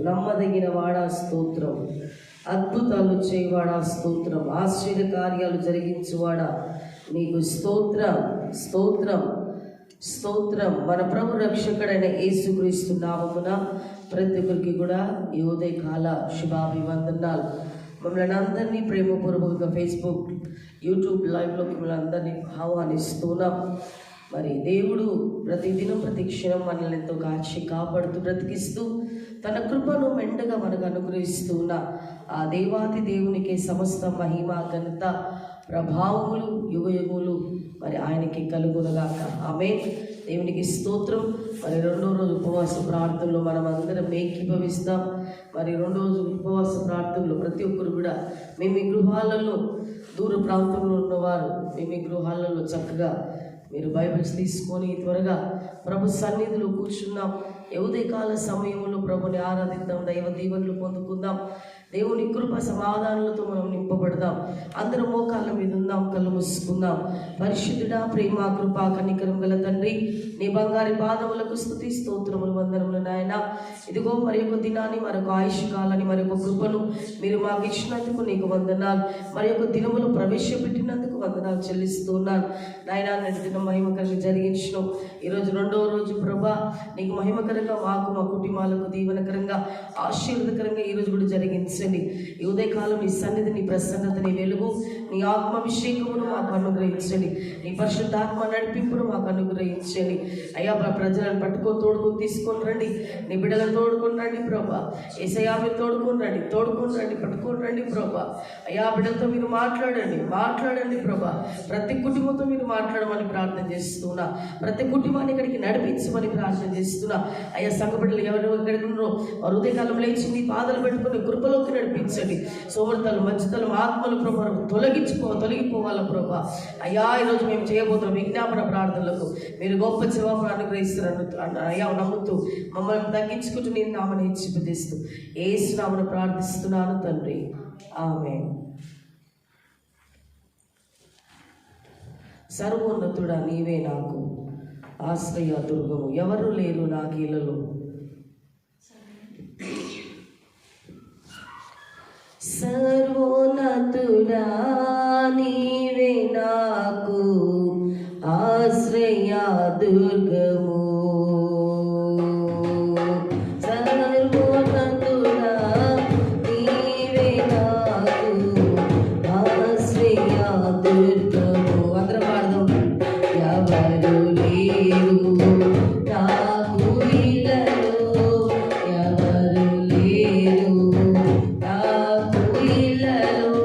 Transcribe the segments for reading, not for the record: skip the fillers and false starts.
నమ్మదగిన వాడా స్తోత్రం, అద్భుతాలు చేయవాడా స్తోత్రం, ఆశ్చర్య కార్యాలు జరిగించువాడా నీకు స్తోత్రం, స్తోత్రం, స్తోత్రం. మన ప్రభు రక్షకుడైన యేసుక్రీస్తు నామమున ప్రతి ఒక్కరికి కూడా ఈ ఉదయకాల శుభాభివందనాలు. మమ్మల్ని అందరినీ ప్రేమపూర్వకంగా ఫేస్బుక్, యూట్యూబ్ లైవ్లోకి మిమ్మల్ని అందరినీ ఆహ్వానిస్తున్నాం. మరి దేవుడు ప్రతిదినం ప్రతి క్షణం మనల్ని ఎంతో కాచి కాపాడుతూ బ్రతికిస్తూ తన కృపను మెండుగా మనకు అనుగ్రహిస్తున్న ఆ దేవాది దేవునికి సమస్త మహిమ ఘనత ప్రభావములు యుగయుగములు మరి ఆయనకి కలుగునగాక. ఆమేన్. దేవునికి స్తోత్రం. మరి రెండో రోజు ఉపవాస ప్రార్థనలో మనం అందరం ఏకీభవిస్తాం. మరి రెండో రోజు ఉపవాస ప్రార్థనలో ప్రతి ఒక్కరు కూడా మీ గృహాలలో, దూర ప్రాంతంలో ఉన్నవారు మీ గృహాలలో చక్కగా మీరు బైబిల్స్ తీసుకొని త్వరగా ప్రభు సన్నిధిలో కూర్చున్నాం. ఉదయకాల సమయంలో ప్రభుని ఆరాధిద్దాం, దైవ దీవెనలు పొందుకుందాం, దేవుని కృప సమాధానాలతో మనం నింపబడదాం. అందరం మోకాళ్ళ మీద ఉందాం, కళ్ళు మూసుకుందాం. పరిశుద్ధుడా, ప్రేమ, కృప, కనికరం గల తండ్రి, నీ బంగారి పాదములకు స్తుతి స్తోత్రములు వందనములు నాయన. ఇదిగో మరి ఒక దినాన్ని, మరొక ఆయుష్ కాలాన్ని, మరొక కృపను మీరు మాకు ఇచ్చినందుకు నీకు వందనాలు. మరి ఒక దినములు ప్రవేశపెట్టినందుకు వందనాలు చెల్లిస్తున్నాను నాయన. నేటి దినం మహిమకరంగా జరిగించిన ఈరోజు రెండవ రోజు ప్రభా, నీకు మహిమకరంగా మాకు, మా కుటుంబాలకు దీవెనకరంగా ఆశీర్వదకరంగా ఈరోజు కూడా జరిగించండి. ఈ ఉదయకాలం నీ సన్నిధి, నీ ప్రసన్నత, నీ వెలుగు, నీ ఆత్మాభిషేకమును మాకు అనుగ్రహించండి. నీ పరిశుద్ధాత్మ నడిపింపును మాకు అనుగ్రహించండి. అయ్యా, ప్రజలను పట్టుకొని తోడుకొని తీసుకొని రండి, నీ బిడ్డలను తోడుకొని రండి ప్రభా. యేసయ్యా, మీరు తోడుకొని రండి, పట్టుకొని రండి ప్రభా. అయ్యా, బిడ్డలతో మీరు మాట్లాడండి ప్రభా. ప్రతి కుటుంబంతో మీరు మాట్లాడమని ప్రార్థన చేస్తున్నా. ప్రతి కుటుంబాన్ని ఇక్కడికి నడిపించమని ప్రార్థన చేస్తున్నా. అయ్యా, సంఘ బిడ్డలు ఎవరు ఎక్కడికి ఉన్నారో వారు ఉదయకాలం లేచి నీ పాదాలు పెట్టుకుని కృపలోకి నడిపించండి. సోమర్తలు, మంచితలు, ఆత్మలు ప్రభా తొలగిపోవాల ప్రభా. అయ్యా, ఈరోజు మేము చేయబోతున్న విజ్ఞాపన ప్రార్థనలకు మీరు గొప్ప జవాబును అనుగ్రహిస్తున్నారు అయ్యా నమ్ముతూ మమ్మల్ని తగ్గించుకుంటూ నేను నామని హెచ్చిపదిస్తూ యేసు నామమున ప్రార్థిస్తున్నాను తండ్రి. ఆమేన్. సర్వోన్నతుడా, నీవే నాకు ఆశ్రయ దుర్గము, ఎవరు లేరు నా కీలలో. సర్వోన్నతుడా, నీవే నాకు ఆశ్రయ దుర్గము. సర్వోన్నతుడా, నీవే నాకు ఆశ్రయ దుర్గము. అందరం పాడదాం. ఎవరు లేరు నాకు ఇలలో, ఎవరు లేరు నాకు ఇలలో,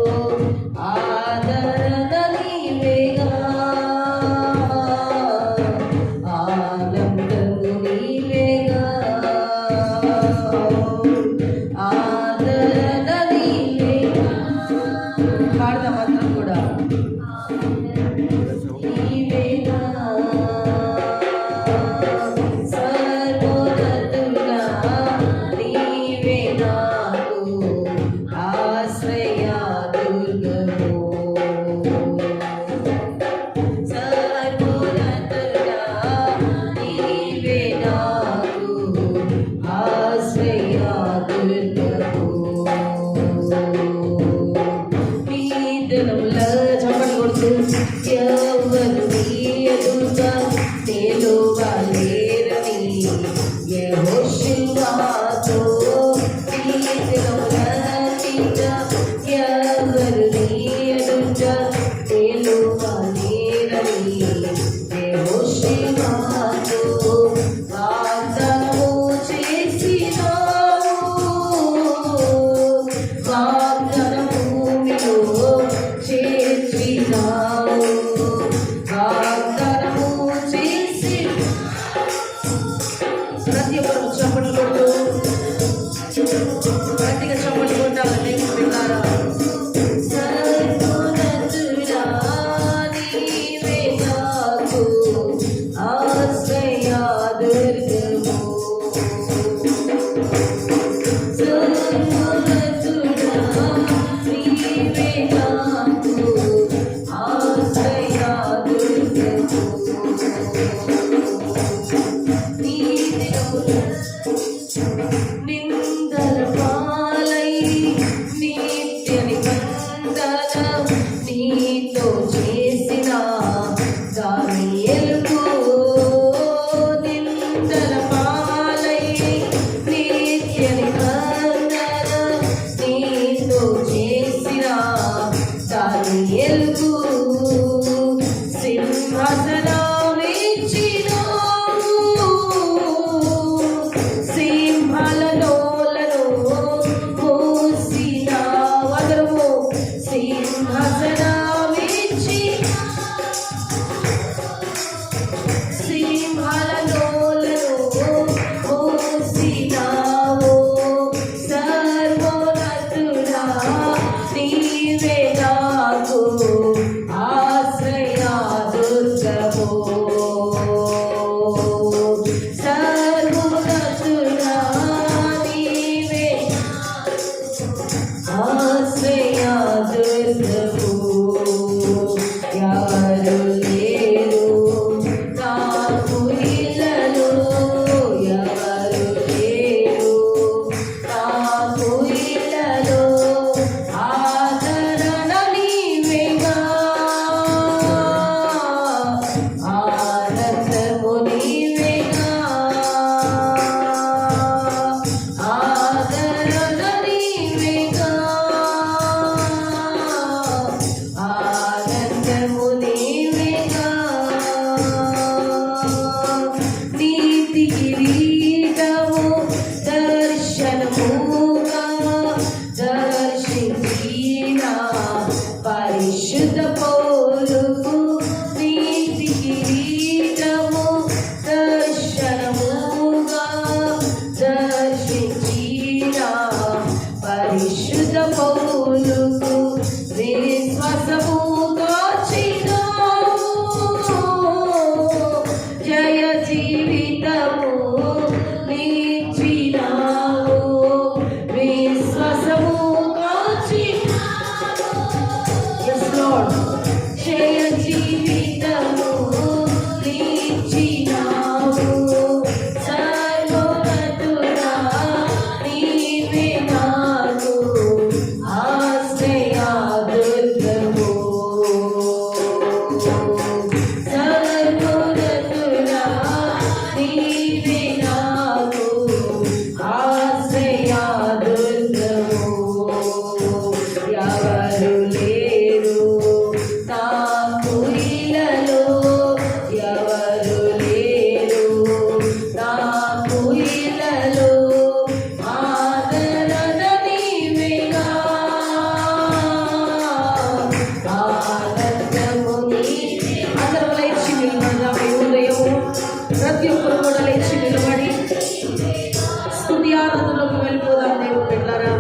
వెళ్ళిపోదాం దేవుడు పెట్టారా.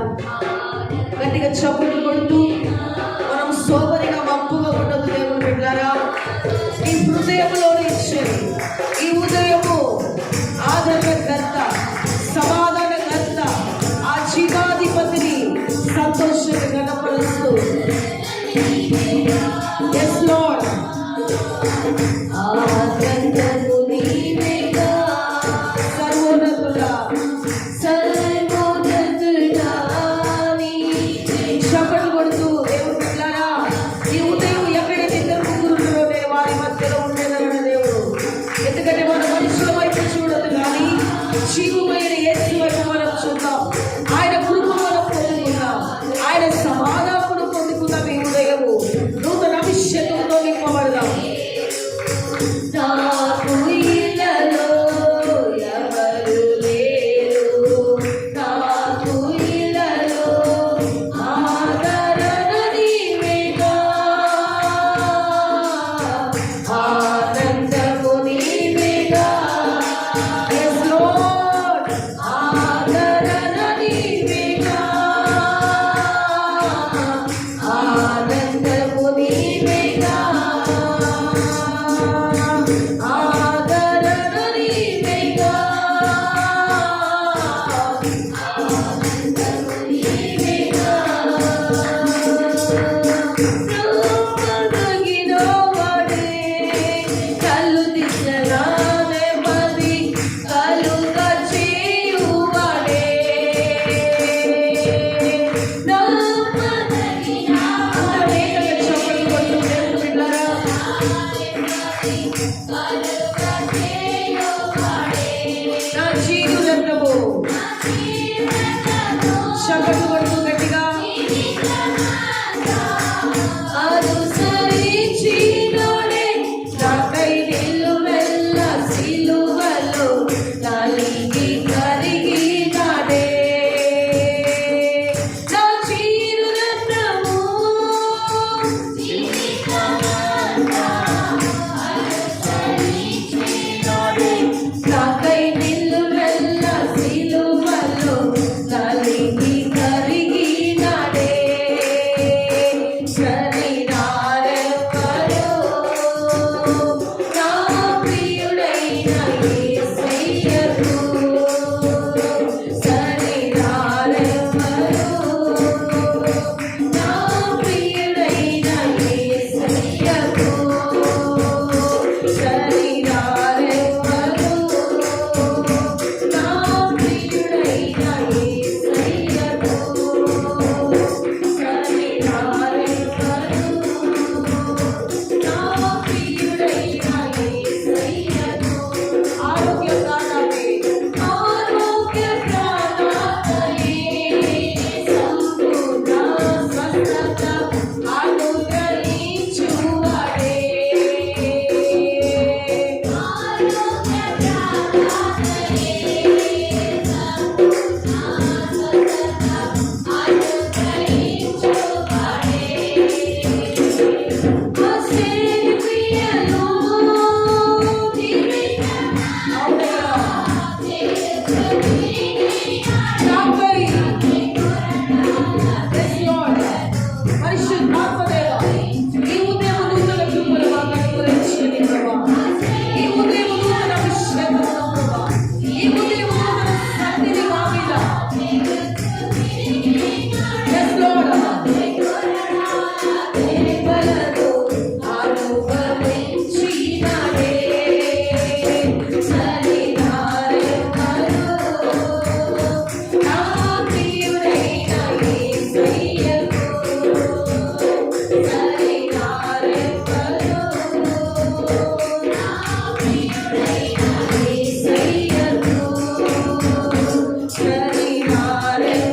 గట్టిగా చప్పులు కొడుతూ మనం సోబరిగా మప్పుగా ఉండదు దేవుడు పెట్టారా. ఈ హృదయంలో ఇచ్చేది ఈ ఉదయము ఆదరణకర్త సమాధానకర్త ఆ జీవాధిపతిని సంతోషంగా కనపరుస్తూ yes Lord ఆనందము నీవేగా సర్వోన్నతుడా సర్వోన్నతుడా చప్పట్లు కొడుతూ దేవుడు పిల్లారా ఈ ఉదయం ఎక్కడైతే ఇద్దరు ముగ్గురు ఉన్నారో నేను వారి మధ్యలో ఉండేదన్న దేవుడు. ఎందుకంటే మన మనుషుల వైపు చూడదు కానీ జీవమైన యేసు వైపు మనం చూద్దాం. ఆయన కృప మనం పొందుకుందాం, ఆయన సమాధానమును పొందుకుందాం. ఈ ఉదయము నూతన అభిషేకంతో నింపబడదాం. నాకు ఇలలో ఎవరు లేరు, నాకు ఇలలో ఆదరణ నీవేగా, ఆనందము నీవేగా. yes Lord ఆదరణ నీవేగా, ఆనందము నీవేగా, ఆదరణ నీవేగా, ఆనందము నీవేగా. నమ్మదగిన వాడే కళ్ళు దిశలానే పది కలుగ చేయువాడే, నమ్మదగిన వాడే చప్పట్లు కొడుతూ దేవుడు బిడ్డలారా నా జీవితము చప్పట్లు కొడుతూ గట్టిగా అనుసరించినోడే నాకై నిలువెల్ల సిలువలో నలిగి కరిగినాడే, నా జీవితము నాకై నిలువెల్ల సిలువలో నలిగి కరిగినాడే. శరీరారెవ్వరు నా ప్రియుడైన యేసయ్యకు, శరీరారెవ్వరు నా ప్రియుడైన యేసయ్యకు, శరీరారెవ్వరు నా ప్రియుడైన యేసయ్యకు, శరీరారెవ్వరు నా ప్రియుడైన యేసయ్యకు. ఆరోగ్య ప్రాణాలే ఆరోగ్య ప్రాణాలే సంపూర్ణ స్వస్థత అనుగ్రహించువాడే, ఆరోగ్య ప్రాణాలే Hare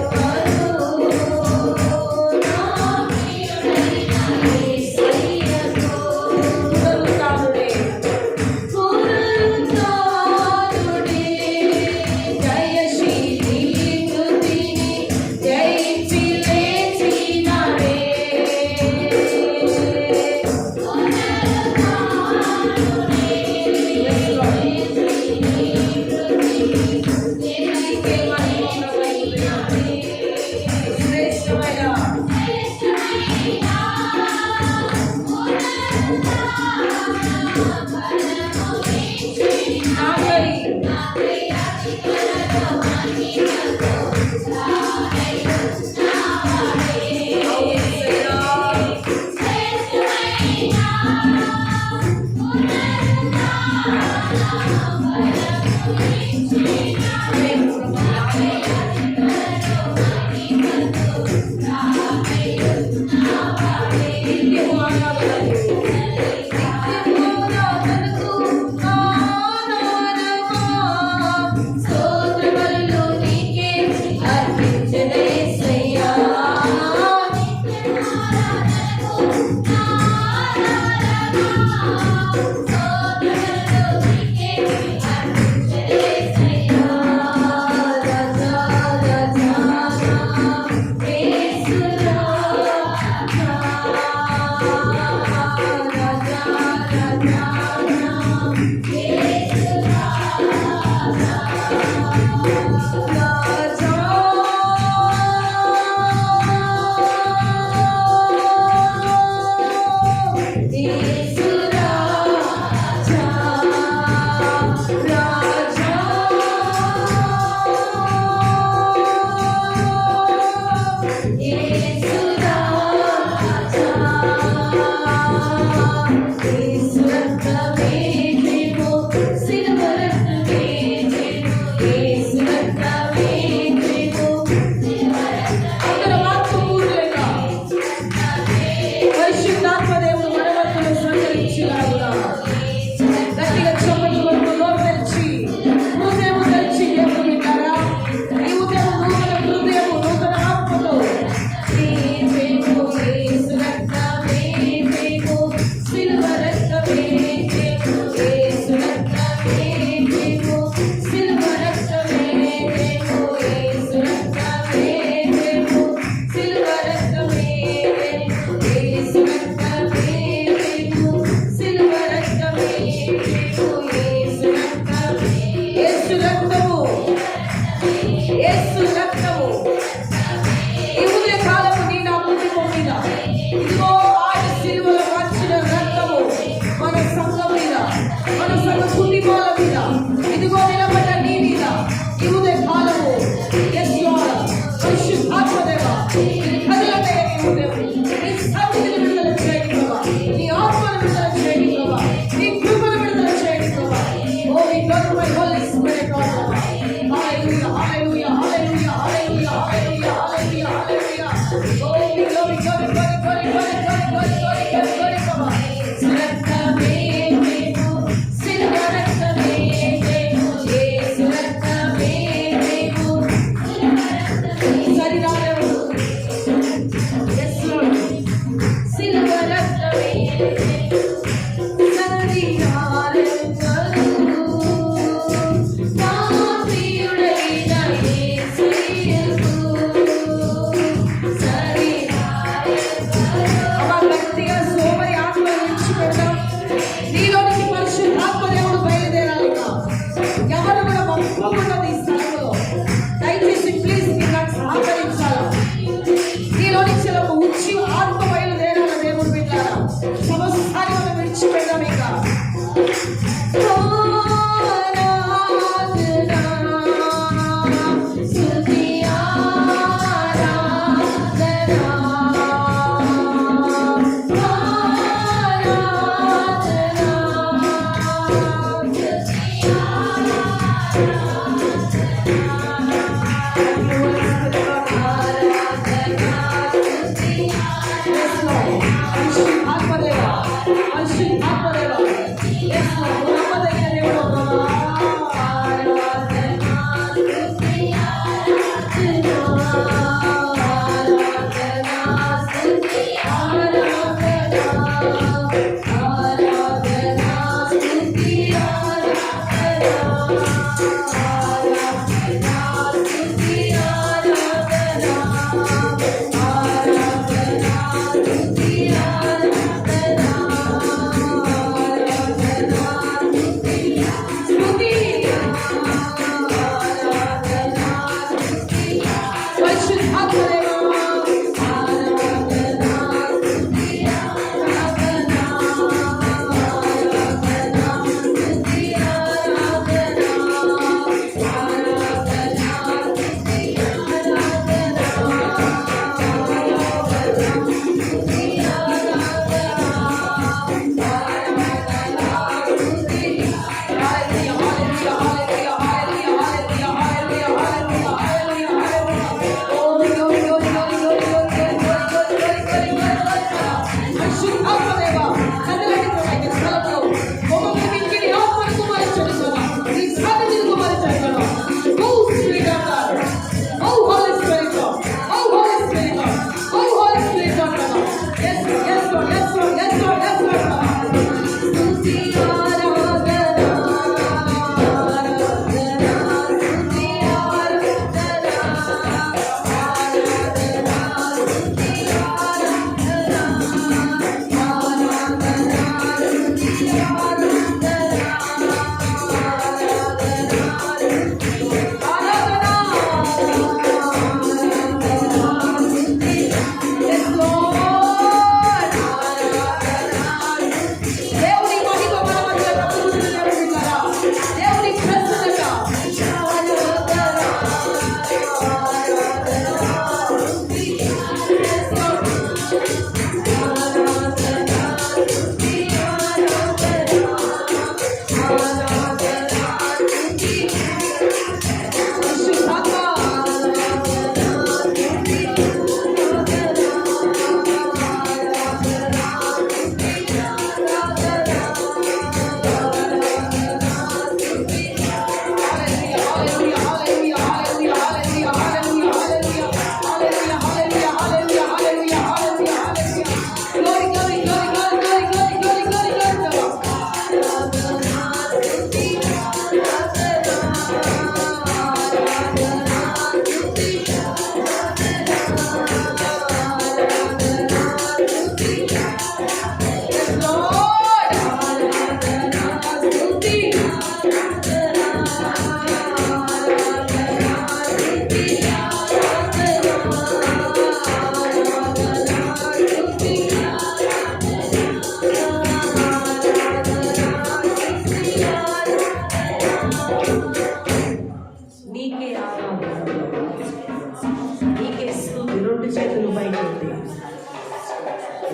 చేతులు పైకెత్తి,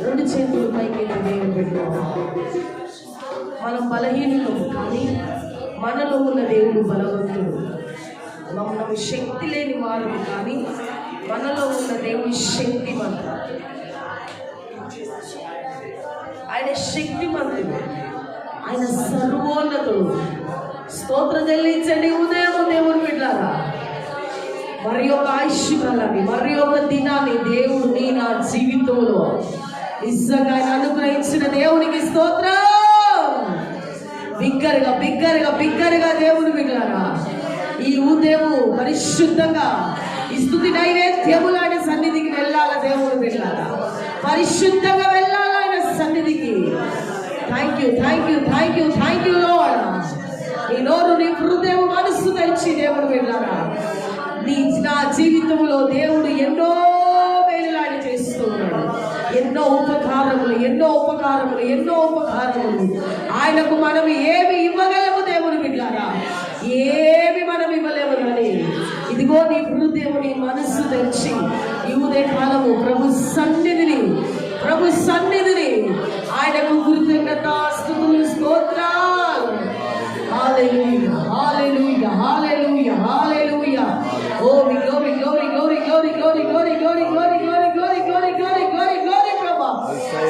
రెండు చేతులు పైకెత్తి దేవుని బిడ్డలారా, మనం బలహీనులు కానీ మనలో ఉన్న దేవుడు బలవంతుడు. మనం శక్తి లేని వారు కానీ మనలో ఉన్న దేవుని శక్తిమంతుడు. ఆయన శక్తిమంతుడు, ఆయన సర్వోన్నతుడు. స్తోత్రం చెల్లించండి ఉదయం దేవుని బిడ్డలారా. మరి ఒక ఆయుష్కాలాన్ని, మరి ఒక దినాన్ని దేవుడు నా జీవితంలో నిజంగా ఆయన అనుగ్రహించిన దేవునికి స్తోత్రం. బిగ్గరగా బిగ్గరగా బిగ్గరగా దేవుని బిడ్డలారా, ఈ ఉదయం పరిశుద్ధంగా ఈ స్తుతి నైవేద్యములు ఆయన సన్నిధికి వెళ్ళాల. దేవుని బిడ్డలారా, పరిశుద్ధంగా వెళ్ళాలి ఆయన సన్నిధికి. Thank you, thank you, thank you, thank you lord. నీ నోరు, నీ హృదయం, మనస్సు తెచ్చి దేవుడు బిడ్డలారా, నా జీవితంలో దేవుడు ఎన్నో మేలులాడి చేస్తూ ఉన్నాడు. ఎన్నో ఉపకారములు, ఎన్నో ఉపకారములు, ఎన్నో ఉపకారములు. ఆయనకు మనం ఏమి ఇవ్వగలము దేవుని బిడ్డలారా? ఏమి మనం ఇవ్వలేము. కానీ ఇదిగో నీ హృదయం, నీ మనస్సు తెచ్చి ఈ ఉదయ కాలము ప్రభు సన్నిధిని ఆయనకు కృతజ్ఞతాస్తుతులు, స్తోత్రాలు. హల్లెలూయా, hallelujah, hallelujah, hallelujah. Oh, we glory, glory, glory, glory, glory, glory, glory, glory, glory, glory, glory, glory, glory, glory, ప్రభా.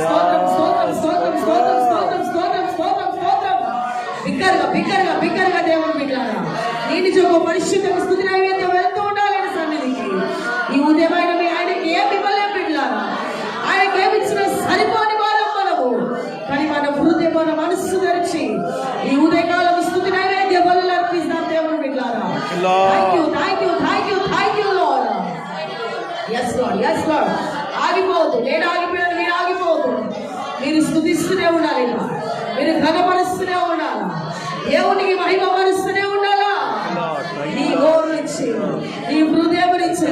స్తోత్రం, స్తోత్రం, స్తోత్రం, స్తోత్రం, స్తోత్రం, స్తోత్రం, స్తోత్రం, స్తోత్రం. బిగ్గరగా బిగ్గరగా బిగ్గరగా దేవుని బిడ్డలారా, నేను జోగో పరిశుద్ధ స్తుతి నైవేద్యం వెళ్తూ ఉండాలని సన్నిధికి. ఈ ఉదయమైన ఆయనకి ఏమి ఇవ్వలేం బిడ్డలారా. ఆయనకి ఏమి ఇచ్చినా సరిపోని వారం మనము. కానీ మన హృదయం, మన మనస్సు తెరిచి ఈ ఉదయకాలం స్తుతి నైవేద్య బలులు అర్పిస్తాం దేవుని బిడ్డలారా. Thank you, thank you, thank you, thank you Lord. Yes Lord, yes Lord. ఆగిపోవద్దు. నేను ఆగిపోయాను, మీరు ఆగిపోవద్దు. మీరు స్తుతిస్తూనే ఉండాలి, మీరు ఘనపరుస్తూనే ఉండాలా, దేవునికి మహిమ పరుస్తూనే ఉండాలా. నీ నోరు నుంచి, నీ హృదయం నుంచి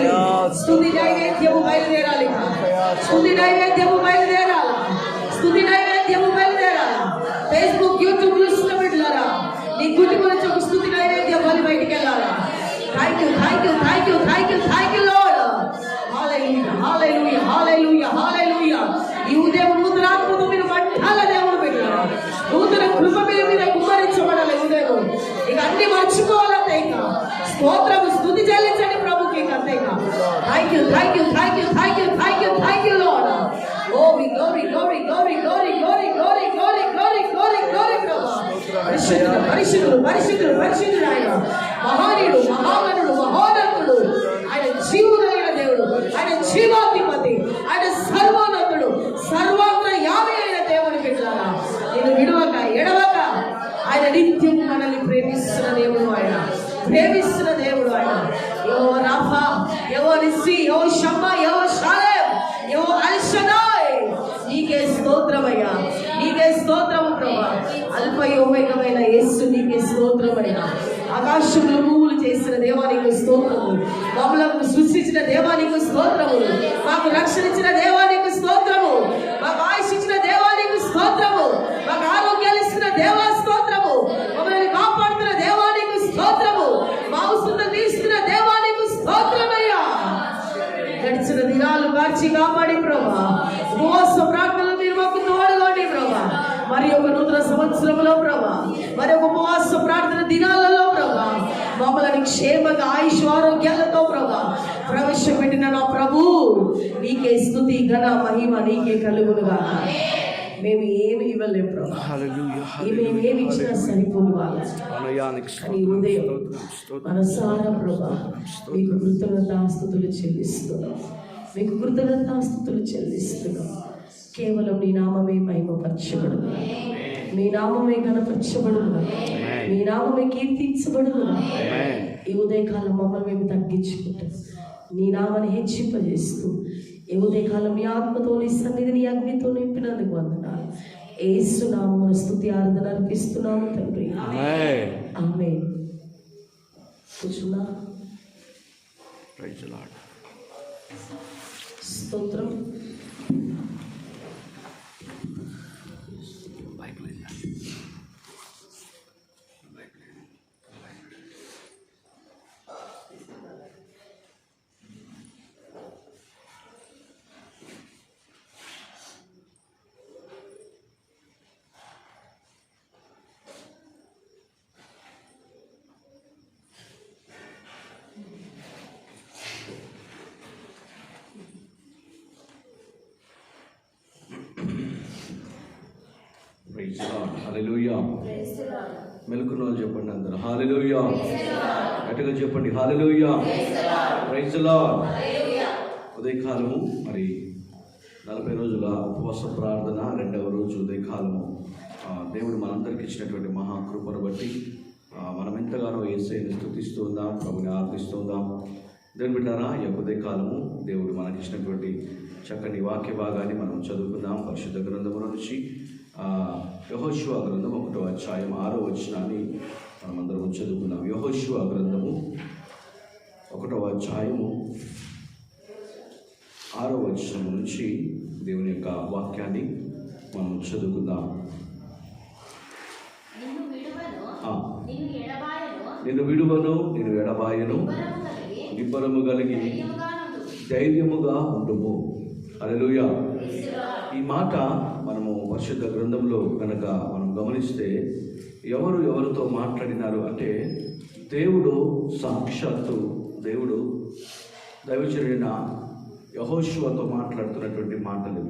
స్తుతి నైవేద్యము బయలుదేరాలి. స్తుతి నైవేద్యము బయలుదేరాలా, స్తుతి నైవేద్యము బయలుదేరాలా. ఫేస్బుక్, యూట్యూబ్ చూస్తున్న బిడ్డలారా, నీ కుటుంబం నుంచి ఒక స్తుతి నైవేద్య బలి బయటికి వెళ్ళాలా. Thank you, thank you, thank you, thank you, thank you Lord. Hallelujah, hallelujah, hallelujah, hallelujah. ఈ ఉదయం నూతనాత్మతో మీరు మంటాల దేవుడు బిడ్డలారా, నూతన కృప మీద కుమ్మరించబడాలి. ఉదయం ఇక అన్ని మర్చిపోవాలంటే ఇక స్తోత్రం, స్తుతి చెల్లించండి ప్రభుకి. ఇక అంతే. Thank you, thank you, thank you, thank you, thank you, thank you lord. Oh we glory, glory, glory, glory, glory, glory, glory, glory, glory, glory ప్రభా. పరిశుద్ధుడు, పరిశుద్ధుడు, పరిశుద్ధుడు, పరిశుద్ధుడు. ఆయన మహానీయుడు, మహాగణుడు, మహోన్నతుడు. ఆయన జీవుడైన దేవుడు, ఆయన జీవాధిపతి, ఆయన సర్వోన్నతుడు, సర్వాంతర్యామి అయిన దేవుని బిడ్డలారా, నేను విడవక ఎడవక ఆయన నిత్యం మనల్ని ప్రేమిస్తున్న దేవుడు. ఆయన ప్రేమిస్తున్న దేవుడు. ఆయన యెహోవా రాఫా, యెహోవా నిస్సి, యెహోవా షమ్మా, యెహోవా షాలేం, యెహోవా అల్ షదాయ్. నీకే స్తోత్రమయ్యా, నీకే స్తోత్రము ప్రభా. అల్పయోమేఘమైన యేసు నీకే స్తోత్రమయ్యా. ఆకాశంలో భూములు చేసిన దేవానికి స్తోత్రము, మమ్మలను సృష్టించిన దేవానికి స్తోత్రము, మాకు రక్షణ ఇచ్చిన దేవానికి స్తోత్రము, మాకు ఆయుష్ ఇచ్చిన దేవానికి స్తోత్రము, మాకు ఆరోగ్యాలు ఇచ్చిన దేవా స్తోత్రము, మమ్మల్ని కాపాడుతున్న దేవానికి స్తోత్రము, మా అవసరం తీస్తున్న దేవానికి స్తోత్రమయ్యా. గడిచిన దినాలు మార్చి కాపాడి ప్రభా, ఉపవాస ప్రార్థనలు మీరు మాకు తోడుకోండి ప్రభా. మరి ఒక నూతన సంవత్సరంలో ప్రభా, మరి ఒక ఉపవాస ప్రార్థన దినాలలో ప్రభా, మమ్మల్ని క్షేమంగా ఆయుష్ ఆరోగ్యాలతో ప్రభా ప్రవేశపెట్టిన నా ప్రభు, నీకే స్తుతి ఘన మహిమ నీకే కలుగునుగా. మేము ఏమి ఇవ్వలేము ప్రభా, మేము ఏమి ఇచ్చినా సరిపోను వాళ్ళు. కానీ ఉదయం మనసారా ప్రభా మీకు కృతజ్ఞతాస్తుతులు చెల్లిస్తున్నాం, మీకు కృతజ్ఞతాస్తుతులు చెల్లిస్తున్నాం. కేవలం నీ నామమే మహిమపరచబడును, నీ నామమే ఘనపరచబడును, నీ నామమే కీర్తించబడును. ఈ ఉదయకాలం మమ్మల్ని మేము తగ్గించుకుంటాం, నీ నామాన్ని హెచ్చింపజేస్తూ ఈ ఉదయకాలం నీ ఆత్మతో, నీ సన్నిధిని అగ్నితో నింపినందుకు వందనాలు. యేసు నామమున స్తుతి ఆరాధన అర్పిస్తున్నాము తండ్రి. ఆమేన్. కూర్చున్నా. స్తోత్రం. హల్లెలూయా. మెలుకున్న వాళ్ళు చెప్పండి అందరూ హల్లెలూయా. గట్టిగా చెప్పండి హల్లెలూయా. Praise the lord. ఉదయకాలము మరి 40 రోజుల ఉపవాస ప్రార్థన 2వ రోజు ఉదయకాలము. దేవుడు మనందరికి ఇచ్చినటువంటి మహాకృపను బట్టి మనం ఎంతగానో యేసయ్యను స్తుతిస్తూ ఉందాం, ప్రభుని ఆరాధిస్తూ ఉందాం. దేవుని బిడ్డారా, ఈ ఉదయకాలము దేవుడు మనకి ఇచ్చినటువంటి చక్కని వాక్య భాగాన్ని మనం చదువుకుందాం. పరిశుద్ధ గ్రంథముల నుంచి యెహోషువ గ్రంథం 1వ అధ్యాయం 6వ వచనాన్ని మనం అందరం చదువుకుందాం. యెహోషువ గ్రంథము 1వ అధ్యాయము 6వ వచనం నుంచి దేవుని యొక్క వాక్యాన్ని మనం చదువుకుందాం. నిన్ను విడువను, నిన్ను ఎడబాయను, నిబ్బరము కలిగి ధైర్యముగా ఉండుము. హల్లెలూయా. ఈ మాట మనము పరిశుద్ధ గ్రంథంలో కనుక మనం గమనిస్తే ఎవరితో మాట్లాడినారు అంటే దేవుడు సాక్షాత్తు దేవుడు దైవచరుడైన యెహోషువతో మాట్లాడుతున్నటువంటి మాటలు.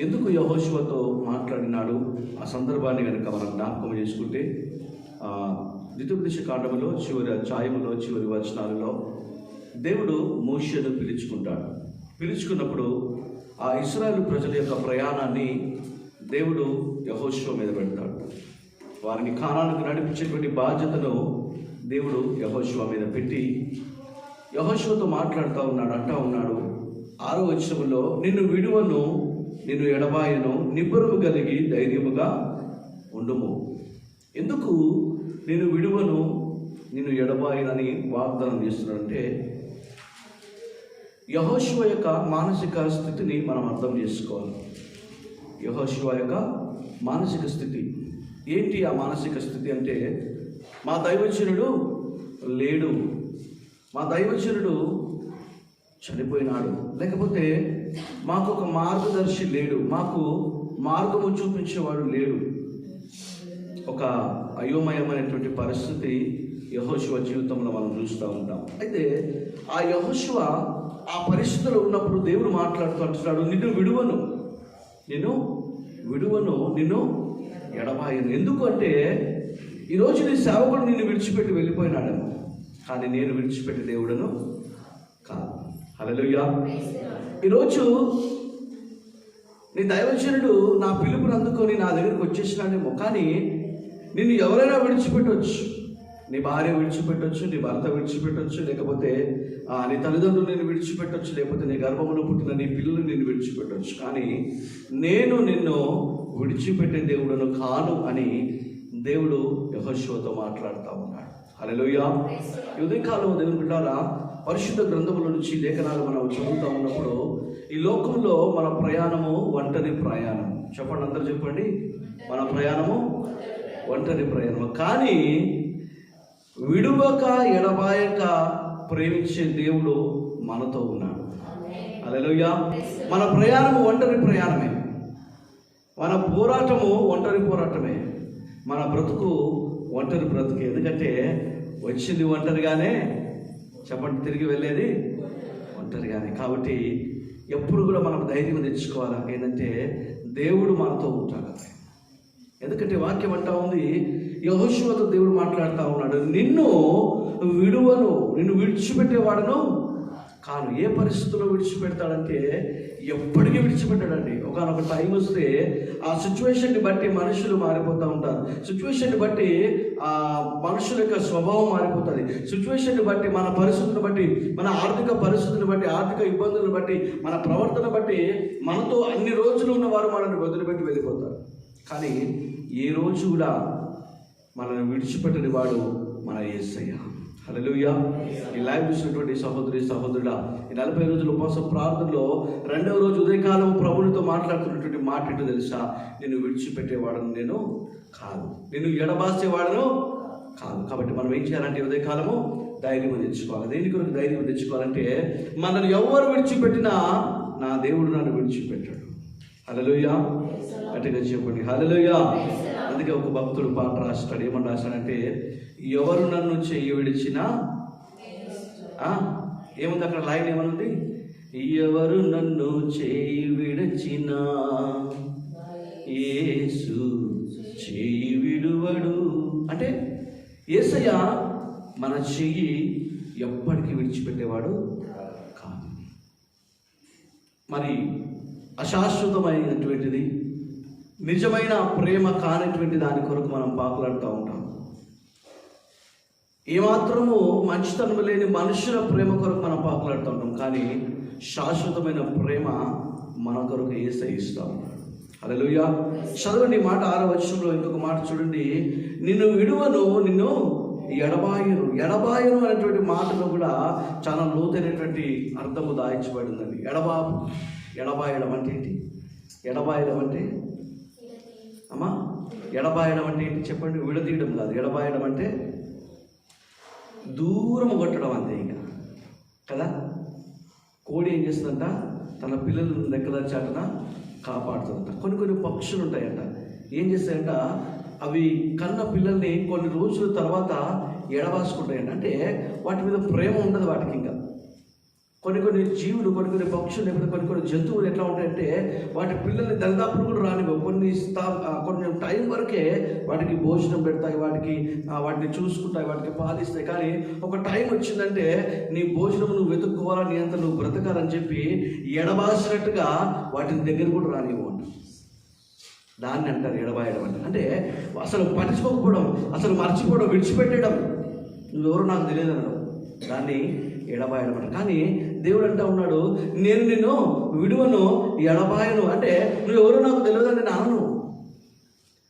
ఎందుకు యెహోషువతో మాట్లాడినాడు ఆ సందర్భాన్ని కనుక మనం జ్ఞాపకం చేసుకుంటే ద్వితీయోపదేశ కాండములో చివరి అధ్యాయములో చివరి వచనాలలో దేవుడు మోషేను పిలుచుకుంటాడు. పిలుచుకున్నప్పుడు ఆ ఇశ్రాయేలు ప్రజల యొక్క ప్రయాణాన్ని దేవుడు యెహోషువ మీద పెడతాడు. వారిని కానానుకు నడిపించేటువంటి బాధ్యతను దేవుడు యెహోషువ మీద పెట్టి యెహోషువతో మాట్లాడుతూ ఉన్నాడు. అంటా ఉన్నాడు 6వ వచనంలో, నిన్ను విడువను, నిన్ను ఎడబాయను, నిబ్బరము కలిగి ధైర్యముగా ఉండుము. ఎందుకు నిన్ను విడువను, నిన్ను ఎడబాయనని వాగ్దానం చేస్తున్నాడంటే యెహోషువ యొక్క మానసిక స్థితిని మనం అర్థం చేసుకోవాలి. యెహోషువ యొక్క మానసిక స్థితి ఏంటి? ఆ మానసిక స్థితి అంటే మా దైవజనుడు లేడు, మా దైవజనుడు చనిపోయినాడు, లేకపోతే మాకు ఒక మార్గదర్శి లేడు, మాకు మార్గము చూపించేవాడు లేడు. ఒక అయోమయమైనటువంటి పరిస్థితి యెహోషువ జీవితంలో మనం చూస్తూ ఉంటాం. అయితే ఆ యెహోషువ ఆ పరిస్థితిలో ఉన్నప్పుడు దేవుడు మాట్లాడుతూ అంటున్నాడు, నిన్ను విడువను, నిన్ను ఎడబాయను. ఎందుకు అంటే ఈరోజు నీ సేవకుడు నిన్ను విడిచిపెట్టి వెళ్ళిపోయినాడేమో, కానీ నేను విడిచిపెట్టి దేవుడను కాదు. హల్లెలూయా. ఈరోజు నీ దైవజనుడు నా పిలుపుని అందుకొని నా దగ్గరికి వచ్చేసినాడేమో, కానీ నిన్ను ఎవరైనా విడిచిపెట్టవచ్చు. నీ భార్య విడిచిపెట్టవచ్చు, నీ భర్త విడిచిపెట్టవచ్చు, లేకపోతే నీ తల్లిదండ్రులు నేను విడిచిపెట్టవచ్చు, లేకపోతే నీ గర్భంలో పుట్టిన నీ పిల్లలు నిన్ను విడిచిపెట్టవచ్చు, కానీ నేను నిన్ను విడిచిపెట్టే దేవుడను కాను అని దేవుడు యెహోషువతో మాట్లాడుతూ ఉన్నాడు. హల్లెలూయా. ఈ ఉదయకాలం దేవుని బిడ్డలారా, పరిశుద్ధ గ్రంథముల నుంచి లేఖనాలు మనం చదువుతూ ఉన్నప్పుడు ఈ లోకంలో మన ప్రయాణము ఒంటరి ప్రయాణం. చెప్పండి, అందరూ చెప్పండి. మన ప్రయాణము ఒంటరి ప్రయాణము, కానీ విడువక ఎడబాయక ప్రేమించే దేవుడు మనతో ఉన్నాడు. హల్లెలూయా. మన ప్రయాణము ఒంటరి ప్రయాణమే, మన పోరాటము ఒంటరి పోరాటమే, మన బ్రతుకు ఒంటరి బ్రతుకు. ఎందుకంటే వచ్చింది ఒంటరిగానే, చెప్పండి, తిరిగి వెళ్ళేది ఒంటరిగానే. కాబట్టి ఎప్పుడు కూడా మనం ధైర్యం తెచ్చుకోవాలి. ఏంటంటే దేవుడు మనతో ఉంటాడు. ఎందుకంటే వాక్యం అంటా ఉంది, యెహోషువతో దేవుడు మాట్లాడుతూ ఉన్నాడు, నిన్ను విడువను, నిన్ను విడిచిపెట్టేవాడను కాను. ఏ పరిస్థితుల్లో విడిచిపెడతాడంటే ఎప్పటికీ విడిచిపెట్టాడండి. ఒకనొక టైం వస్తే ఆ సిచ్యువేషన్ని బట్టి మనుషులు మారిపోతూ ఉంటారు. సిచ్యువేషన్ని బట్టి ఆ మనుషుల యొక్క స్వభావం మారిపోతుంది. సిచ్యువేషన్ని బట్టి, మన పరిస్థితులను బట్టి, మన ఆర్థిక పరిస్థితులను బట్టి, ఆర్థిక ఇబ్బందులను బట్టి, మన ప్రవర్తన బట్టి మనతో అన్ని రోజులు ఉన్నవారు మనల్ని వదిలిపెట్టి వెళ్ళిపోతారు. కానీ ఏ రోజు కూడా మనల్ని విడిచిపెట్టని వాడు మన యేసయ్య. హల్లెలూయా. ఈ లైవ్ చూసినటువంటి సహోదరుడా, ఈ 40 రోజుల ఉపవాస ప్రార్థనలో 2వ రోజు ఉదయకాలం ప్రభునితో మాట్లాడుతున్నటువంటి మాట ఏంటో తెలుసా? నిన్ను విడిచిపెట్టేవాడను నేను కాదు, నిన్ను ఎడబాసేవాడను కాదు. కాబట్టి మనం ఏం చేయాలంటే ఉదయకాలము ధైర్యం తెచ్చుకోవాలి. దేని కొరకు ధైర్యం తెచ్చుకోవాలంటే మనల్ని ఎవరు విడిచిపెట్టినా నా దేవుడు నన్ను విడిచిపెట్టాడు. హల్లెలూయా. గట్టిగా చెప్పండి హల్లెలూయా. అందుకే ఒక భక్తుడు పాట రాస్తాడు. ఏమని రాస్తాడంటే, ఎవరు నన్ను చెయ్యి విడిచినా, ఏముంది అక్కడ లైన్ ఏమనుంది? ఎవరు నన్ను చెయ్యి విడిచినా యేసు చెయ్యి విడువడు. అంటే యేసయ్య మన చెయ్యి ఎప్పటికీ విడిచిపెట్టేవాడు కాదు. మరి అశాశ్వతమైనటువంటిది, నిజమైన ప్రేమ కానటువంటి దాని కొరకు మనం పాకులాడుతూ ఉంటాం. ఏమాత్రము మంచితనం లేని మనుషుల ప్రేమ కొరకు మనం పాకులాడుతూ ఉంటాం. కానీ శాశ్వతమైన ప్రేమ మన కొరకు యేసయ్య ఇస్తూ ఉన్నాడు. హల్లెలూయా. చదవండి మాట 6వ వచనంలో ఇంకొక మాట చూడండి. నిన్ను విడువను, నిన్ను ఎడబాయను. ఎడబాయను అనేటువంటి మాటలో కూడా చాలా లోతైనటువంటి అర్థము దాయించబడిందండి. ఎడబాయడం అంటే ఏంటి? ఎడబాయడం అంటే అమ్మా, ఎడబాయడం అంటే ఏంటి చెప్పండి? విడదీయడం కాదు. ఎడబాయడం అంటే దూరం కొట్టడం అంతే ఇక కదా. కోడి ఏం చేస్తుందంట? తన పిల్లలను రెక్కల చాటున కాపాడుతుందంట. కొన్ని పక్షులు ఉంటాయంట, ఏం చేస్తాయంట, అవి కన్న పిల్లల్ని కొన్ని రోజుల తర్వాత ఎడబాసుకుంటాయంట. అంటే వాటి మీద ప్రేమ ఉండదు వాటికి. ఇంకా కొన్ని జీవులు, కొన్ని పక్షులు, లేకపోతే కొన్ని జంతువులు ఎట్లా ఉంటాయంటే వాటి పిల్లల్ని దరిదాపులు కూడా రానివ్వవు. కొన్ని టైం వరకే వాటికి భోజనం పెడతాయి, వాటిని చూసుకుంటాయి, వాటికి పాలిస్తాయి. కానీ ఒక టైం వచ్చిందంటే నీ భోజనం నువ్వు వెతుక్కోవాలా, నీ అంత నువ్వు బ్రతకాలని చెప్పి ఎడబాసినట్టుగా వాటిని దగ్గర కూడా రానివ్వు అంట. దాన్ని అంటారు ఎడబాయడం అంటే అసలు పట్టించుకోకపోవడం, అసలు మర్చిపోవడం, విడిచిపెట్టడం, నువ్వెవరో నాకు తెలియదు అనడం, దాన్ని ఎడబాయడం అంట. కానీ దేవుడు అంటా ఉన్నాడు, నేను నిన్ను విడువను, ఎడబాయను. అంటే నువ్వెవరో నాకు తెలియదని నేను అనను.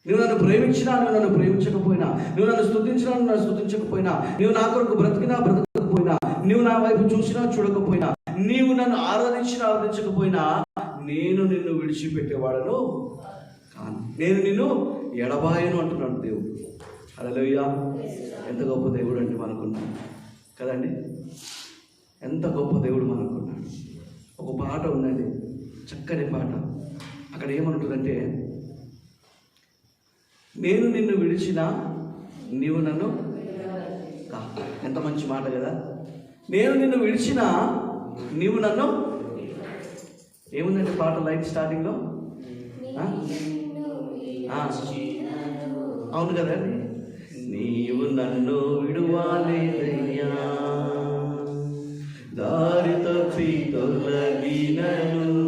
నువ్వు నన్ను ప్రేమించినా, నువ్వు నన్ను ప్రేమించకపోయినా, నువ్వు నన్ను స్తుతించినా, నువ్వు నన్ను స్తుతించకపోయినా, నువ్వు నా కొరకు బ్రతికినా బ్రతకకపోయినా, నువ్వు నా వైపు చూసినా చూడకపోయినా, నీవు నన్ను ఆరాధించకపోయినా, నేను నిన్ను విడిచిపెట్టేవాడను కాను, నేను నిన్ను ఎడబాయను అంటున్నాడు దేవుడు. హల్లెలూయా. ఎంత గొప్ప దేవుడు అంటే మనకున్నాడు కదండి. ఎంత గొప్ప దేవుడు మనకున్నాడు. ఒక పాట ఉందండి, చక్కని పాట. అక్కడ ఏమంటుందంటే, నేను నిన్ను విడిచినా నీవు నన్ను, ఎంత మంచి మాట కదా. నేను నిన్ను విడిచినా నీవు నన్ను, ఏముందండి పాట లైన్ స్టార్టింగ్లో? అవును కదండి. నీవు నన్ను విడువాలేదయ్యా, దారి తప్పి తొలగినను,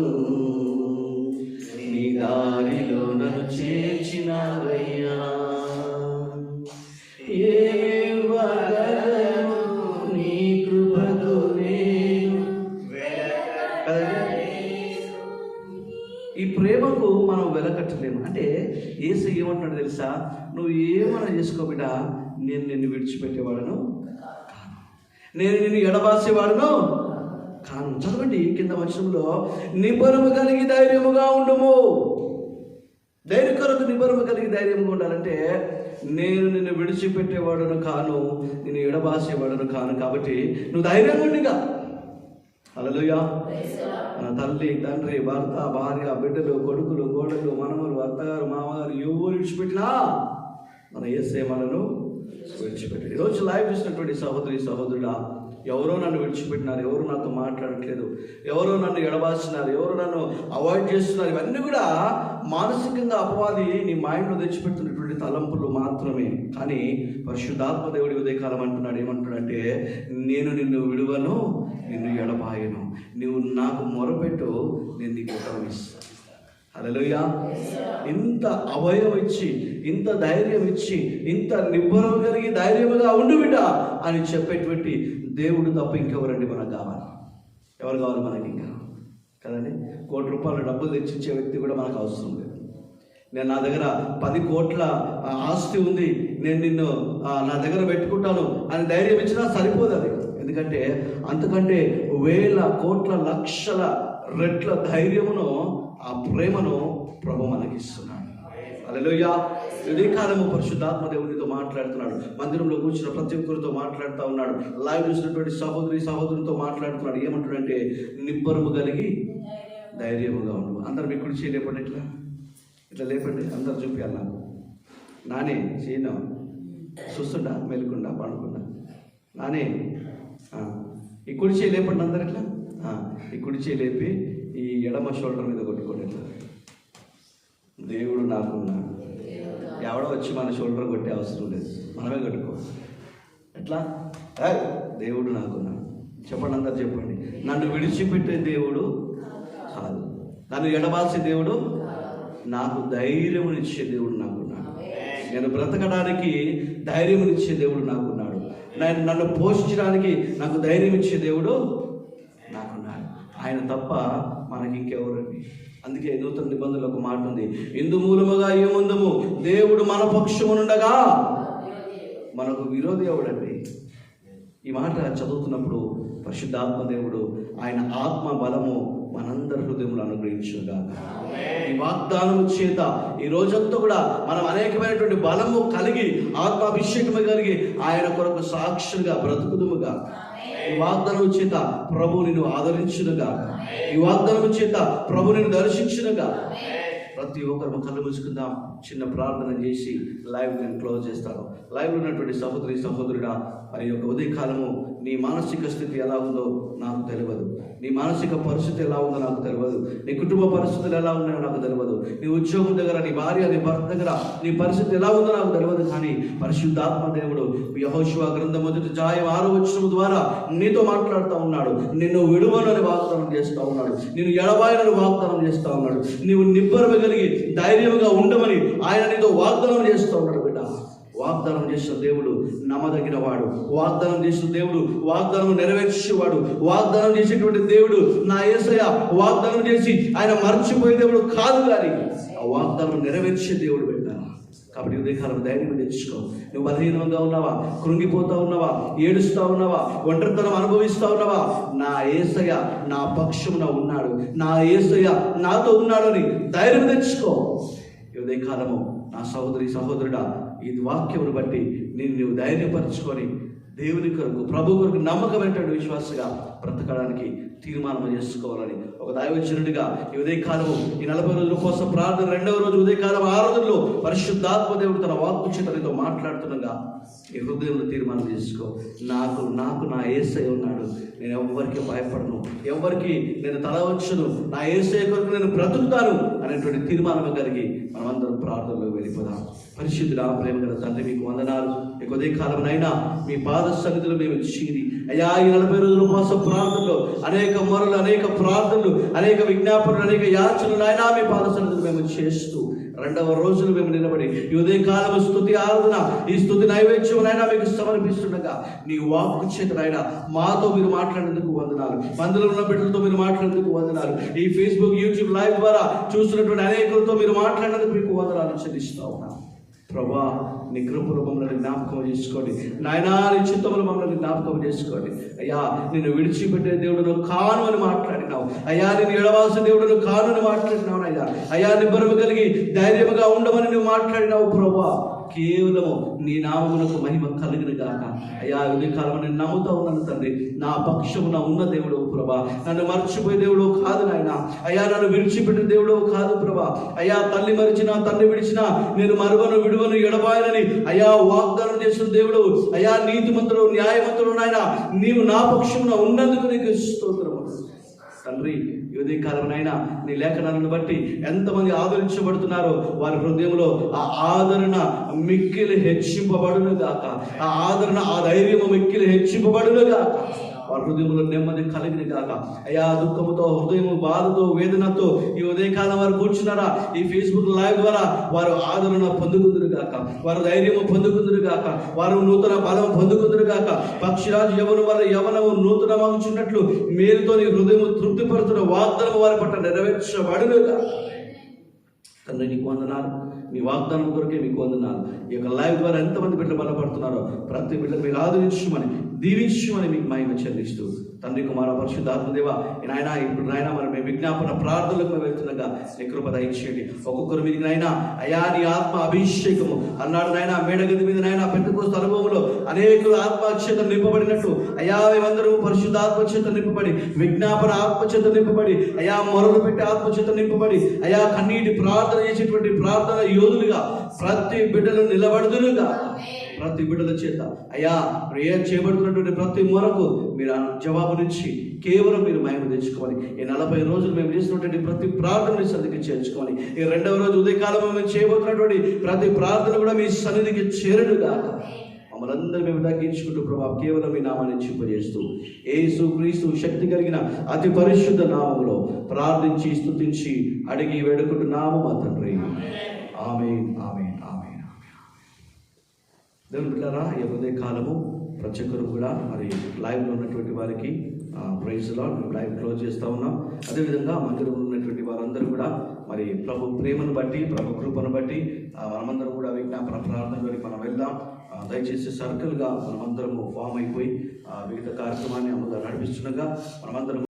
నీ దారిలో నన్ను చేర్చినావయ్యా. నీ కృపతో నేను. ఈ ప్రేమకు మనం వెలకట్టలేము. అంటే యేసు ఏమంటున్నాడు తెలుసా? నువ్వు ఏమన్నా చేసుకో బిడ్డ, నేను నిన్ను విడిచిపెట్టేవాడను కాను, నేను నిన్ను ఎడబాసేవాడను కాను. చదవండి కింద వచనంలో, నిబ్బరము కలిగి ధైర్యముగా ఉండుము. ధైర్య కొరకు నిబ్బరము కలిగి ధైర్యముగా ఉండాలంటే, నేను నిన్ను విడిచిపెట్టేవాడను కాను, నిన్ను ఎడబాసేవాడను కాను. కాబట్టి నువ్వు ధైర్యంగా ఉండిగా. హల్లెలూయా. మన తల్లి, తండ్రి, భర్త, భార్య, బిడ్డలు, కొడుకులు, కోడళ్ళు, మనమలు, అత్తగారు, మామగారు ఎవరు విడిచిపెట్టినా మన యేసయ్య మనను విడిచిపెట్టి. ఈరోజు లైవ్ చూసినటువంటి సహోదరి సహోదరుడా, ఎవరో నన్ను విడిచిపెట్టినారు, ఎవరు నాతో మాట్లాడట్లేదు, ఎవరో నన్ను ఎడబాసినారు, ఎవరు నన్ను అవాయిడ్ చేస్తున్నారు, ఇవన్నీ కూడా మానసికంగా అపవాది నీ మైండ్లో తెచ్చిపెడుతున్నటువంటి తలంపులు మాత్రమే. కానీ పరిశుద్ధాత్మ దేవుడి ఉదయకాలం అంటున్నాడు, ఏమంటున్నాడంటే, నేను నిన్ను విడువను, నిన్ను ఎడబాయను, నువ్వు నాకు మొరపెట్టు, నేను నీకు ఉత్తరం ఇస్తాను. హల్లెలూయా. ఇంత అభయం ఇచ్చి, ఇంత ధైర్యం ఇచ్చి, ఇంత నిబ్బరం కలిగి ధైర్యముగా ఉండు బిడ్డ అని చెప్పేటువంటి దేవుడు తప్ప ఇంకెవరండి మనకు కావాలి? ఎవరు కావాలి మనకి ఇంకా కదండి? ₹1,00,00,000 డబ్బులు తెచ్చిచ్చే వ్యక్తి కూడా మనకు అవసరం లేదు. నేను నా దగ్గర 10 కోట్ల ఆస్తి ఉంది, నేను నిన్ను నా దగ్గర పెట్టుకుంటాను అని ధైర్యం ఇచ్చినా సరిపోదు అది. ఎందుకంటే అంతకంటే 1,000 కోట్ల లక్షల రెట్ల ధైర్యమును, ఆ ప్రేమను ప్రభు మనకిస్తున్నాడు. హల్లెలూయా. ఇదే కాలము పరిశుద్ధాత్మ దేవునితో మాట్లాడుతున్నాడు. మందిరంలో కూర్చున్న ప్రతి ఒక్కరితో మాట్లాడుతూ ఉన్నాడు. లైవ్ చూసినటువంటి సహోదరి సహోదరులతో మాట్లాడుతున్నాడు. ఏమంటున్నాడంటే, నిబ్బరము కలిగి ధైర్యముగా ఉండు. అందరు మీ కుడి చేయి లేపండి, ఇట్లా లేపండి, అందరు చూపించాలి నాకు. నానే చేయను చూస్తుండా, మెలుకుండా, పండుకుండా. నానే ఈ కుడి చేయి లేపండి అందరు ఇట్లా. ఈ కుడి చేయి లేపి ఈ ఎడమ షోల్డర్ మీద కొట్టుకోండి ఇట్లా. దేవుడు నాకున్నాడు, ఎవడో వచ్చి మన షోల్డర్ కొట్టే అవసరం లేదు, మనమే కట్టుకో. ఎట్లా? దేవుడు నాకున్నాడు. చెప్పండి, అందరు చెప్పండి. నన్ను విడిచిపెట్టే దేవుడు కాదు, నన్ను ఎడబాల్సే దేవుడు, నాకు ధైర్యమునిచ్చే దేవుడు నాకున్నాడు. నేను బ్రతకడానికి ధైర్యమునిచ్చే దేవుడు నాకున్నాడు. నన్ను పోషించడానికి నాకు ధైర్యం ఇచ్చే దేవుడు నాకున్నాడు. ఆయన తప్ప మనకి ఇంకెవరండి? అందుకే నూతన నిబంధనలో ఒక మాట ఉంది, ఇందు మూలముగా ఏముందము, దేవుడు మన పక్షమునుండగా మనకు విరోధి ఎవడండి? ఈ మాట చదువుతున్నప్పుడు పరిశుద్ధాత్మ దేవుడు ఆయన ఆత్మ బలము మనందరి హృదయంలో అనుగ్రహించుగాక. ఈ వాగ్దానము చేత ఈ రోజంతా కూడా మనం అనేకమైనటువంటి బలము కలిగి, ఆత్మాభిషేకము కలిగి ఆయన కొరకు సాక్షులుగా బ్రతుకుదుముగా. ఈ వాగ్దానము చేత ప్రభు నిన్ను ఆదరించునుగా. ఈ వాగ్దానము చేత ప్రభు నిన్ను దర్శించునుగా. ప్రతి ఒక్కరు కళ్ళు మూసుకుందాం, చిన్న ప్రార్థన చేసి లైవ్ నేను క్లోజ్ చేస్తాను. లైవ్లో ఉన్నటువంటి సహోదరి సహోదరుడా, మరి యొక్క ఉదయకాలము నీ మానసిక స్థితి ఎలా ఉందో నాకు తెలియదు, నీ మానసిక పరిస్థితి ఎలా ఉందో నాకు తెలియదు, నీ కుటుంబ పరిస్థితులు ఎలా ఉన్నాయో నాకు తెలియదు, నీ ఉద్యోగం దగ్గర, నీ భార్య, నీ భర్త దగ్గర నీ పరిస్థితి ఎలా ఉందో నాకు తెలియదు. కానీ పరిశుద్ధాత్మ దేవుడు యెహోషువ గ్రంథం 1:6 ద్వారా నీతో మాట్లాడుతూ ఉన్నాడు. నిన్ను విడువనని వాగ్దానం చేస్తూ ఉన్నాడు, నిన్ను ఎడబాయనని వాగ్దానం చేస్తూ ఉన్నాడు, నీవు నిబ్బరము కలిగి ధైర్యంగా ఉండమని ఆయన నీతో వాగ్దానం చేస్తూ ఉన్నాడు. బిడ్డ, వాగ్దానం చేసిన దేవుడు నమ్మదగిన వాడు, వాగ్దానం చేసిన దేవుడు వాగ్దానం నెరవేర్చేవాడు, వాగ్దానం చేసేటువంటి దేవుడు నా యేసయ్య వాగ్దానం చేసి ఆయన మర్చిపోయే దేవుడు కాదు, కానీ ఆ వాగ్దానం నెరవేర్చే దేవుడు. పెట్టాను కాబట్టి ఉదయకాలం ధైర్యం తెచ్చుకో. నువ్వు బలహీనంగా ఉన్నావా, కృంగిపోతా ఉన్నావా, ఏడుస్తా ఉన్నావా, ఒంటరితనం అనుభవిస్తా ఉన్నావా, నా యేసయ్య నా పక్షమున ఉన్నాడు, నా యేసయ్య నాతో ఉన్నాడు అని ధైర్యం తెచ్చుకో. ఈ ఉదయకాలము నా సహోదరి సహోదరుడా, ఈ వాక్యమును బట్టి నువ్వు ధైర్యపరచుకొని దేవుని కొరకు, ప్రభు కొరకు నమ్మకమైనటువంటి విశ్వాసగా బ్రతకడానికి తీర్మానం చేసుకోవాలని ఒక దైవజనుడిగా ఈ ఉదయకాలము ఈ 40 రోజుల కోసం ప్రార్థన, 2వ రోజు ఉదయకాలం ఆరాధనలో పరిశుద్ధాత్మ దేవుడు తన వాక్కు చేత నీతో మాట్లాడుతుండగా ఈ హృదయంలో తీర్మానం చేసుకో. నాకు నా యేసయ్య ఉన్నాడు, నేను ఎవరికి భయపడను, ఎవరికి నేను తల వంచను, నా యేసయ్య కొరకు నేను బ్రతుకుతాను అనేటువంటి తీర్మానం కలిగి మనమందరం ప్రార్థనలో వెళ్ళిపోదాం. పరిశుద్ధుడా, ప్రేమ గల తండ్రి, మీకు వందనాలు. ఈ ఉదయకాలమునైనా మీ పాద సన్నిధిలో మేము చేరి అయ్యా ఈ 40 రోజుల ఉపవాస ప్రార్థనలో అనేక మొరలు, అనేక ప్రార్థనలు, అనేక విజ్ఞాపనలు, అనేక యాచనలు అయినా మీ పాద సన్నిధిలో మేము చేస్తూ 2వ రోజులు మేము నిలబడి ఈ ఉదయకాలము స్తుతి ఆరాధన, ఈ స్తుతి నైవేద్యమునైనా మీకు సమర్పిస్తుండగా నీ వాక్కు చేతనైనా మాతో మీరు మాట్లాడేందుకు వందనాలు, మందిరంలో ఉన్న బిడ్డలతో మీరు మాట్లాడేందుకు వందనాలు, ఈ ఫేస్బుక్ యూట్యూబ్ లైవ్ ద్వారా చూస్తున్నటువంటి అనేకులతో మీరు మాట్లాడేందుకు మీకు వందనాలు చెల్లిస్తా ఉన్నాను. ప్రభా, నీ కృపలు మమ్మల్ని జ్ఞాపకం చేసుకోండి నాయనా, నీ చిత్తములు మమ్మల్ని జ్ఞాపకం చేసుకోండి. అయ్యా, నిన్ను విడిచిపెట్టే దేవుడును కాను అని మాట్లాడినావు. అయ్యా, నేను ఎడవాల్సిన దేవుడును కాను అని మాట్లాడినావు. అయ్యా, నిబ్బరము కలిగి ధైర్యముగా ఉండమని నువ్వు మాట్లాడినావు. ప్రభా, కేవలము నీ నామమునకు మహిమ కలిగిన గాక. అయ్యా, ఉదయకాలం నేను నమ్ముతా ఉన్నాను తండ్రి, నా పక్షమున ఉన్న దేవుడు ప్రభా, నన్ను మర్చిపోయే దేవుడు కాదు నాయన. అయ్యా, నన్ను విడిచిపెట్టిన దేవుడు కాదు ప్రభా. అయ్యా, తల్లి మరిచినా తండ్రి విడిచినా నేను మరువను విడువను ఎడబాయనని అయ్యా వాగ్దానం చేసిన దేవుడు. అయ్యా, నీతిమంతుడు న్యాయవంతుడు నాయన, నీవు నా పక్షమున ఉన్నందుకు నీకు స్తోత్రము తండ్రి. ఈ ఉదయకాలమునైనా నీ లేఖనాలను బట్టి ఎంతమంది ఆదరించబడుతున్నారో వారి హృదయంలో ఆ ఆదరణ మిక్కిలి హెచ్చింపబడును గాక. ఆ ఆదరణ, ఆ ధైర్యము మిక్కిలి హెచ్చింపబడును గాక. వారి హృదయంలో నెమ్మది కలిగిన గాక. అయ్యా, దుఃఖముతో, హృదయము బాధతో, వేదనతో ఈ ఉదయకాలం వారు కూర్చున్నారా, ఈ ఫేస్బుక్ లైవ్ ద్వారా వారు ఆదరణ పొందుకుందురు గాక, వారు ధైర్యము పొందుకుందురు గాక, వారు నూతన బలం పొందుకుందురు గాక. పక్షిరాజు యవను వల్ల యవనము నూతనమగుచున్నట్లు మేలుతో నీ హృదయము తృప్తిపడుతున్న వాగ్దానం వారి పట్ల నెరవేర్చబడును గాక. తండ్రి, నీకు వందనాలు, నీ వాగ్దానం కొరకే మీకు వందనాలు. ఈ యొక్క లైవ్ ద్వారా ఎంతమంది బిడ్డలు బలపడుతున్నారో ప్రతి బిడ్డలు మీరు ఆదరించమని, దీవించమని మీకు మహిమ చెల్లిస్తూ తండ్రి, కుమార, పరిశుద్ధాత్మదేవ నాయన, ఇప్పుడు నాయన మరి మేము విజ్ఞాపన ప్రార్థనలకు వెళ్తుండగా నీ కృప దయచేయండి. ఒక్కొక్కరు మీది నాయన అయా నీ ఆత్మ అభిషేకము అన్నాడు నాయన. మేడగది మీద నాయన పెద్దకోస్త అనుభవంలో అనేకులు ఆత్మచేత నింపబడినట్టు అయా మేమందరూ పరిశుద్ధాత్మచేత నింపబడి, విజ్ఞాపన ఆత్మచేత నింపబడి, అయా మొరలు పెట్టి ఆత్మచేత నింపబడి, అయా కన్నీటి ప్రార్థన చేసేటువంటి ప్రార్థన యోధులుగా ప్రతి బిడ్డలు నిలబడుదురుగా. ప్రతి బిడ్డల చేత అయ్యా ప్రేయర్ చేయబడుతున్నటువంటి ప్రతి మొరకు మీరు జవాబునిచ్చి కేవలం మీరు మహిమ తెచ్చుకోవాలి. ఈ 40 రోజులు మేము చేసినటువంటి ప్రతి ప్రార్థనని సన్నిధికి చేర్చుకోవాలి. ఈ 2వ రోజు ఉదయకాలంలో మేము చేయబోతున్నటువంటి ప్రతి ప్రార్థన కూడా మీ సన్నిధికి చేరుడుగా మమ్మల్ని అందరూ మేము తగ్గించుకుంటూ ప్రభావ కేవలం మీ నామాన్ని చింపజేస్తూ యేసు క్రీస్తు శక్తి కలిగిన అతి పరిశుద్ధ నామములో ప్రార్థించి స్తుతించి అడిగి వేడుకుంటున్నాము మా తండ్రి. ఆమేన్ ఆమేన్ ఆమేన్. దేవుని బిడ్డలారా, ఈ ఉదయ కాలము ప్రతి ఒక్కరు కూడా మరి లైవ్లో ఉన్నటువంటి వారికి ప్రైజ్ లార్డ్, మేము లైవ్ క్లోజ్ చేస్తూ ఉన్నాం. అదేవిధంగా మందిరంలో ఉన్నటువంటి వారందరూ కూడా మరి ప్రభు ప్రేమను బట్టి, ప్రభు కృపను బట్టి మనమందరం కూడా విజ్ఞాపన ప్రార్థనలోకి మనం వెళ్దాం. దయచేసి సర్కిల్గా మనమందరము ఫామ్ అయిపోయి మిగతా కార్యక్రమాన్ని అమలు నడిపిస్తుండగా మనమందరం